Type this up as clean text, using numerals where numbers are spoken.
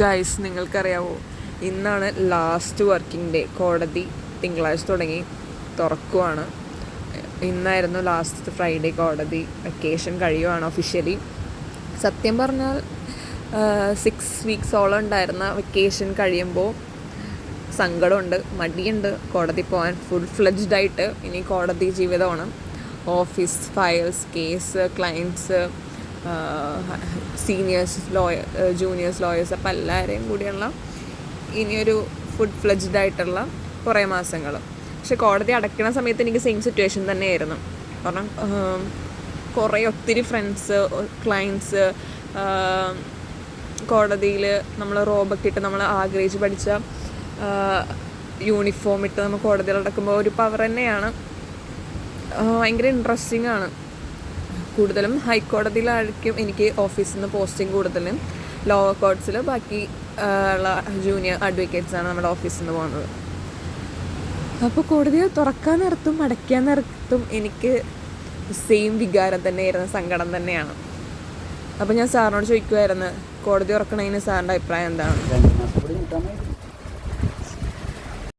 Guys, നിങ്ങൾക്കറിയാവോ, ഇന്നാണ് last working day. കോടതി തിങ്കളാഴ്ച തുടങ്ങി തുറക്കുവാണ്. ഇന്നായിരുന്നു ലാസ്റ്റ് ഫ്രൈഡേ. കോടതി വെക്കേഷൻ കഴിയുവാണ് ഒഫീഷ്യലി. സത്യം പറഞ്ഞാൽ 6 വീക്സോളം ഉണ്ടായിരുന്ന വെക്കേഷൻ കഴിയുമ്പോൾ സങ്കടമുണ്ട്, മടിയുണ്ട് കോടതി പോകാൻ. ഫുൾ ഫ്ലെഡ്ജ്ഡായിട്ട് ഇനി കോടതി ജീവിതമാണ്. Office files, case, clients, seniors, juniors lawyers, അപ്പം എല്ലാവരെയും കൂടിയുള്ള ഇനിയൊരു ഫുൾ ഫ്ലെഡ്ജ്ഡായിട്ടുള്ള കുറേ മാസങ്ങൾ. പക്ഷെ കോടതി അടയ്ക്കുന്ന സമയത്ത് എനിക്ക് സെയിം സിറ്റുവേഷൻ തന്നെയായിരുന്നു. കാരണം ഒത്തിരി ഫ്രണ്ട്സ്, ക്ലയൻറ്റ്സ് കോടതിയിൽ നമ്മൾ റോബൊക്കെ ഇട്ട് നമ്മൾ ആഗ്രഹിച്ച് പഠിച്ച യൂണിഫോം ഇട്ട് നമ്മൾ കോടതിയിൽ അടക്കുമ്പോൾ ഒരു പവർ തന്നെയാണ്. ഭയങ്കര ഇൻട്രസ്റ്റിംഗ് ആണ്. കൂടുതലും ഹൈക്കോടതിയിലായിരിക്കും എനിക്ക് ഓഫീസിൽ നിന്ന് പോസ്റ്റിംഗ് കൂടുതലും. ലോവർ കോർട്സിൽ ബാക്കി ഉള്ള ജൂനിയർ അഡ്വക്കേറ്റ്സാണ് നമ്മുടെ ഓഫീസിൽ നിന്ന് പോകുന്നത്. അപ്പോൾ കോടതി തുറക്കാൻ നേരത്തും അടയ്ക്കാൻ നേരത്തും എനിക്ക് സെയിം വികാരം തന്നെയായിരുന്നു, സങ്കടം തന്നെയാണ്. അപ്പോൾ ഞാൻ സാറിനോട് ചോദിക്കുമായിരുന്നു, കോടതി തുറക്കണതിന് സാറിൻ്റെ അഭിപ്രായം എന്താണ്?